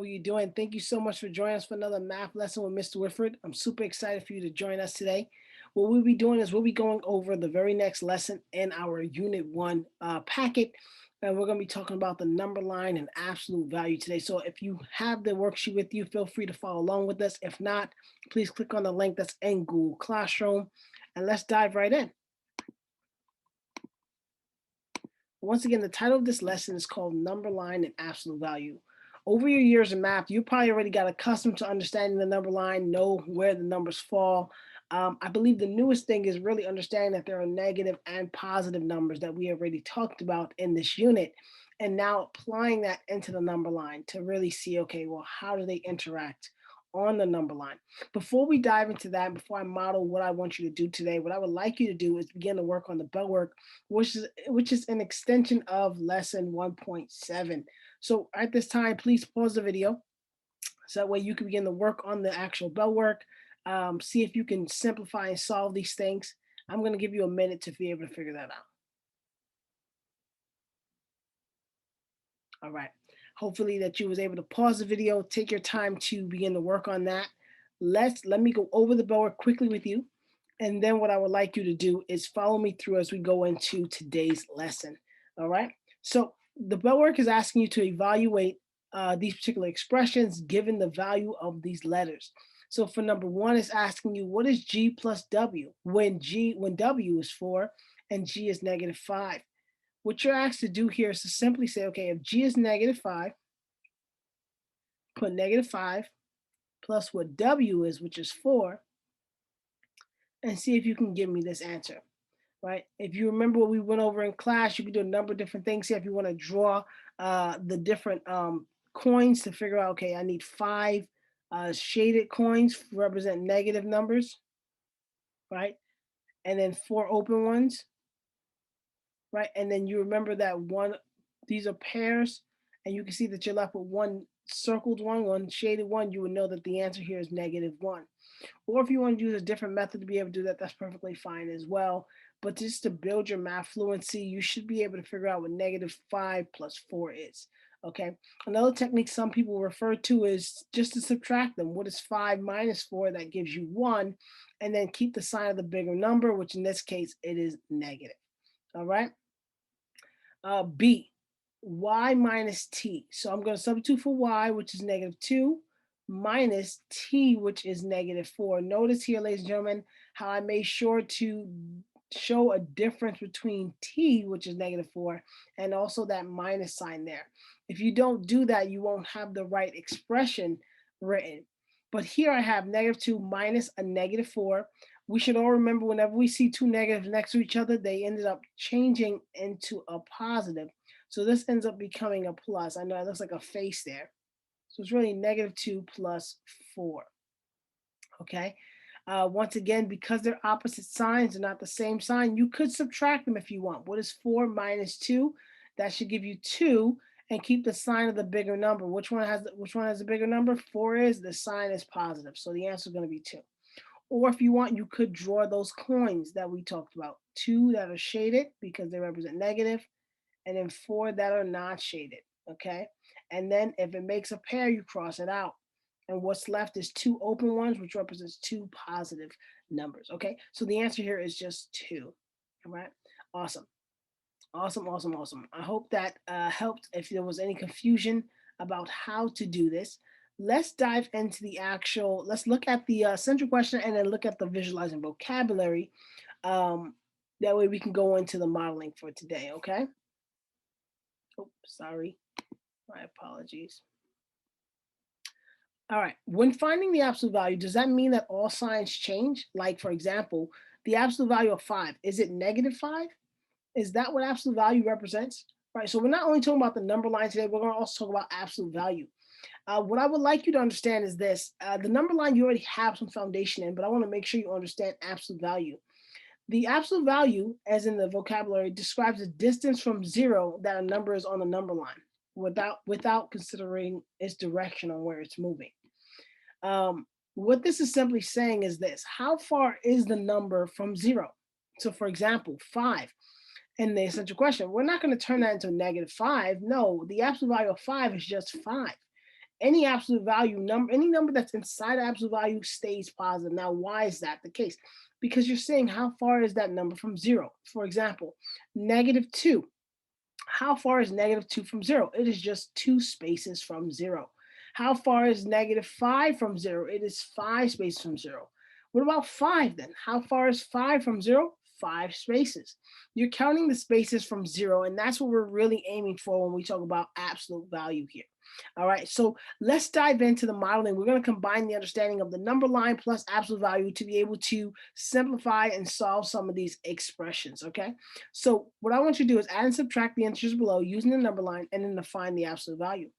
How are you doing? Thank you so much for joining us for another math lesson with Mr. Whitford. I'm super excited for you to join us today. What we'll be doing is we'll be going over the very next lesson in our Unit 1 packet. And we're going to be talking about the number line and absolute value today. So if you have the worksheet with you, feel free to follow along with us. If not, please click on the link that's in Google Classroom. And let's dive right in. Once again, the title of this lesson is called Number Line and Absolute Value. Over your years in math, you probably already got accustomed to understanding the number line, know where the numbers fall. I believe the newest thing is really understanding that there are negative and positive numbers that we already talked about in this unit, and now applying that into the number line to really see, okay, well, how do they interact on the number line? Before we dive into that, before I model what I want you to do today, what I would like you to do is begin to work on the bell work, which is an extension of lesson 1.7. So at this time, please pause the video so that way you can begin to work on the actual bell work. See if you can simplify and solve these things. I'm going to give you a minute to be able to figure that out. All right. Hopefully that you was able to pause the video, take your time to begin to work on that. Let me go over the bell work quickly with you. And then what I would like you to do is follow me through as we go into today's lesson. All right. So the bell work is asking you to evaluate these particular expressions given the value of these letters. So for number one, it's asking you what is G plus W when W is 4 and G is -5. What you're asked to do here is to simply say, okay, if G is -5, put -5 plus what W is, which is 4, and see if you can give me this answer. Right? If you remember what we went over in class, you can do a number of different things here. If you want to draw the different coins to figure out, okay, I need 5 shaded coins to represent negative numbers, right? And then 4 open ones, right? And then you remember that these are pairs, and you can see that you're left with one circled one shaded one. You would know that the answer here is -1. Or if you want to use a different method to be able to do that, that's perfectly fine as well. But just to build your math fluency, you should be able to figure out what -5 plus 4 is. Okay. Another technique some people refer to is just to subtract them. What is 5 minus 4? That gives you 1. And then keep the sign of the bigger number, which in this case, it is negative. All right. B, y minus t. So I'm going to substitute for y, which is -2, minus t, which is -4. Notice here, ladies and gentlemen, how I made sure to show a difference between t, which is -4, and also that minus sign there. If you don't do that, you won't have the right expression written. But here I have -2 minus a -4. We should all remember whenever we see two negatives next to each other, they ended up changing into a positive. So this ends up becoming a plus. I know it looks like a face there. So it's really -2 plus 4. Okay. Once again, because they're opposite signs, they're not the same sign, you could subtract them if you want. What is 4 minus 2? That should give you 2, and keep the sign of the bigger number. Which one has the bigger number? 4 is, the sign is positive. So the answer is going to be 2. Or if you want, you could draw those coins that we talked about. 2 that are shaded because they represent negative, and then 4 that are not shaded. Okay. And then if it makes a pair, you cross it out. And what's left is 2 open ones, which represents 2 positive numbers. Okay. So the answer here is just 2. All right. Awesome. Awesome, awesome, awesome. I hope that helped. If there was any confusion about how to do this, let's dive into the actual, let's look at the central question and then look at the visualizing vocabulary. Um, that way we can go into the modeling for today, okay? Oh, sorry. My apologies. All right. When finding the absolute value, does that mean that all signs change? Like, for example, the absolute value of 5, is it -5? Is that what absolute value represents? Right. So we're not only talking about the number line today, we're going to also talk about absolute value. What I would like you to understand is this. The number line you already have some foundation in, but I want to make sure you understand absolute value. The absolute value, as in the vocabulary, describes the distance from 0 that a number is on the number line without considering its direction on where it's moving. What this is simply saying is this: how far is the number from 0? So for example, 5. In the essential question, we're not going to turn that into -5. No, the absolute value of 5 is just 5. any absolute value number, any number that's inside of absolute value stays positive. Now, why is that the case? Because you're saying how far is that number from zero? For example, -2. How far is -2 from zero? It is just 2 spaces from zero. How far is -5 from zero? It is 5 spaces from zero. What about 5 then? How far is 5 from zero? 5 spaces. You're counting the spaces from zero, and that's what we're really aiming for when we talk about absolute value here. All right, so let's dive into the modeling. We're going to combine the understanding of the number line plus absolute value to be able to simplify and solve some of these expressions, okay? So what I want you to do is add and subtract the integers below using the number line and then define the absolute value.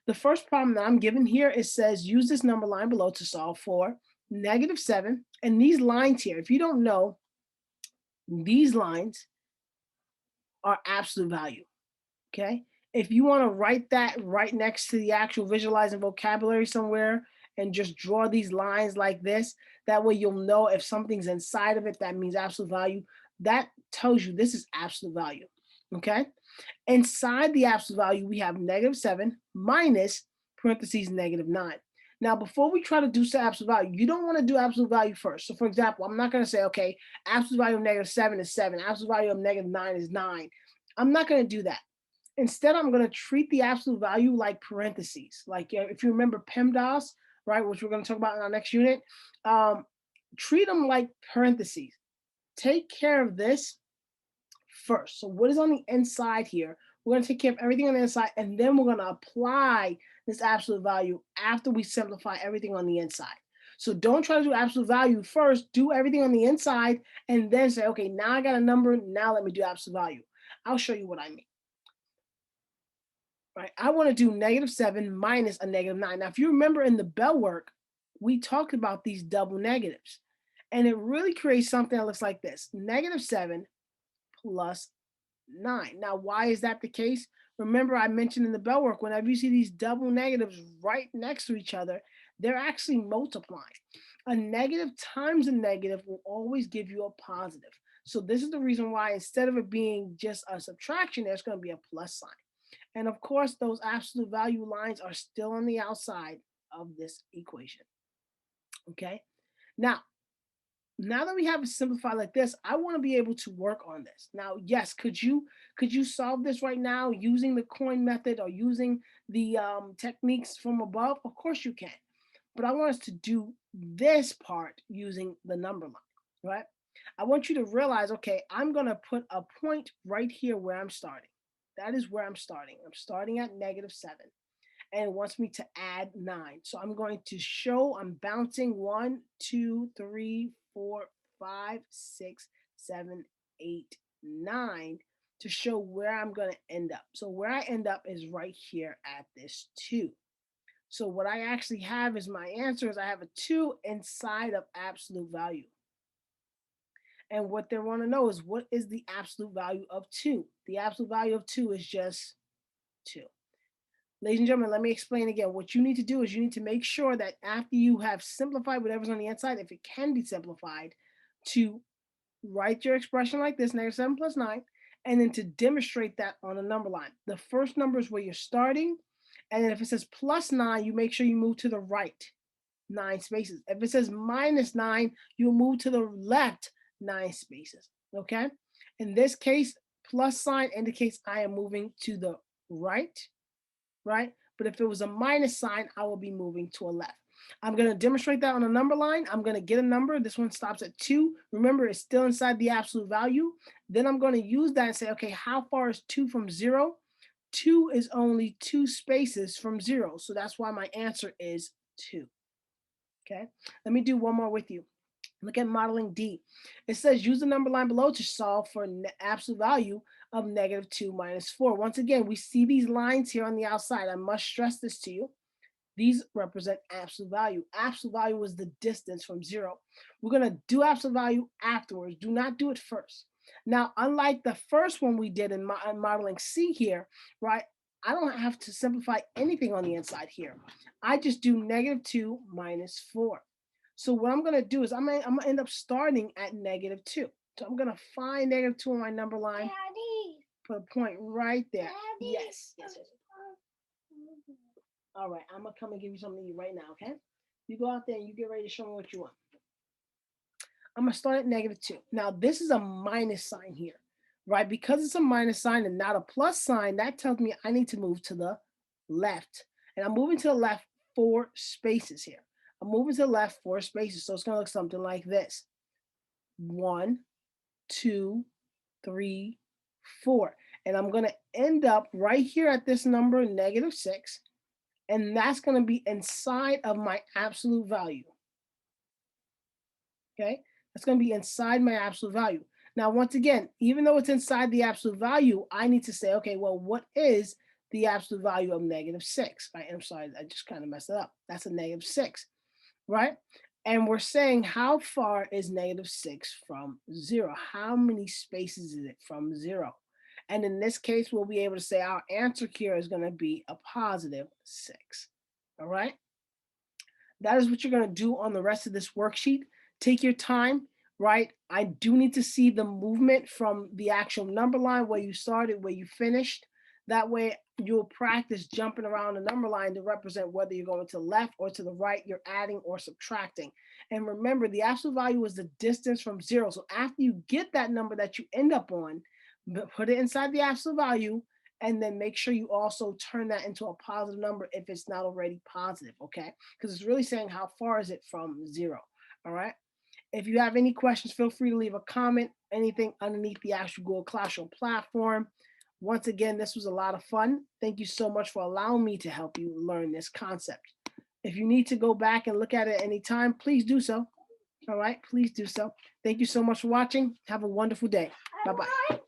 The first problem that I'm given here, it says use this number line below to solve for -7. And these lines here, if you don't know, these lines are absolute value, okay? If you want to write that right next to the actual visualizing vocabulary somewhere and just draw these lines like this, that way you'll know if something's inside of it, that means absolute value. That tells you this is absolute value, okay? Inside the absolute value, we have -7 minus parentheses -9. Now, before we try to do absolute value, you don't want to do absolute value first. So for example, I'm not going to say, okay, absolute value of -7 is 7, absolute value of -9 is 9. I'm not going to do that. Instead, I'm going to treat the absolute value like parentheses. Like if you remember PEMDAS, right, which we're going to talk about in our next unit, treat them like parentheses. Take care of this first. So what is on the inside here? We're going to take care of everything on the inside, and then we're going to apply this absolute value after we simplify everything on the inside. So don't try to do absolute value first. Do everything on the inside, and then say, okay, now I got a number. Now let me do absolute value. I'll show you what I mean. Right? I want to do -7 minus a -9. Now, if you remember in the bell work, we talked about these double negatives, and it really creates something that looks like this: -7 plus 9. Now, why is that the case? Remember, I mentioned in the bell work, whenever you see these double negatives right next to each other, they're actually multiplying. A negative times a negative will always give you a positive. So this is the reason why instead of it being just a subtraction, there's going to be a plus sign. And of course, those absolute value lines are still on the outside of this equation. Okay. Now that we have it simplified like this, I want to be able to work on this. Now, yes, could you solve this right now using the coin method or using the techniques from above? Of course you can. But I want us to do this part using the number line, right? I want you to realize, okay, I'm going to put a point right here where I'm starting. That is where I'm starting. I'm starting at -7 and it wants me to add 9. So I'm going to show I'm bouncing 1, 2, 3, 4, 5, 6, 7, 8, 9 to show where I'm going to end up. So where I end up is right here at this 2. So what I actually have is my answer is I have a 2 inside of absolute value. And what they want to know is what is the absolute value of 2? The absolute value of 2 is just 2. Ladies and gentlemen, let me explain again. What you need to do is you need to make sure that after you have simplified whatever's on the inside, if it can be simplified, to write your expression like this, -7 plus 9, and then to demonstrate that on a number line. The first number is where you're starting, and then if it says plus 9, you make sure you move to the right 9 spaces. If it says -9, you'll move to the left 9 spaces, okay? In this case, plus sign indicates I am moving to the right, But if it was a minus sign, I will be moving to a left. I'm going to demonstrate that on a number line. I'm going to get a number. This one stops at 2. Remember, it's still inside the absolute value. Then I'm going to use that and say, okay, how far is 2 from 0? 2 is only 2 spaces from 0. So that's why my answer is 2. Okay, let me do one more with you. Look at modeling D. It says use the number line below to solve for absolute value of -2 minus 4. Once again, we see these lines here on the outside. I must stress this to you. These represent absolute value. Absolute value is the distance from 0. We're going to do absolute value afterwards. Do not do it first. Now, unlike the first one we did in modeling C here, right? I don't have to simplify anything on the inside here. I just do -2 minus 4. So what I'm going to do is I'm going to end up starting at -2. So I'm going to find -2 on my number line. Daddy. Put a point right there. Daddy. Yes. All right, I'm gonna come and give you something to eat right now, okay? You go out there and you get ready to show me what you want. I'm gonna start at -2. Now this is a minus sign here, right? Because it's a minus sign and not a plus sign, that tells me I need to move to the left. And I'm moving to the left 4 spaces here. I'm moving to the left 4 spaces. So it's gonna look something like this. 1, 2, 3, 4. And I'm gonna end up right here at this number, -6. And that's gonna be inside of my absolute value. Okay, that's going to be inside my absolute value. Now, once again, even though it's inside the absolute value, I need to say, okay, well, what is the absolute value of -6? Right? I'm sorry, I just kind of messed it up. That's a -6, right? And we're saying how far is -6 from 0? How many spaces is it from 0? And in this case, we'll be able to say our answer here is going to be a +6. All right. That is what you're going to do on the rest of this worksheet. Take your time, right? I do need to see the movement from the actual number line, where you started, where you finished. That way you'll practice jumping around the number line to represent whether you're going to the left or to the right, you're adding or subtracting. And remember, the absolute value is the distance from 0. So after you get that number that you end up on, put it inside the absolute value, and then make sure you also turn that into a positive number if it's not already positive, okay? Because it's really saying how far is it from 0, all right? If you have any questions, feel free to leave a comment, anything underneath the actual Google Classroom platform. Once again, this was a lot of fun. Thank you so much for allowing me to help you learn this concept. If you need to go back and look at it anytime, please do so. All right, please do so. Thank you so much for watching. Have a wonderful day. Bye-bye.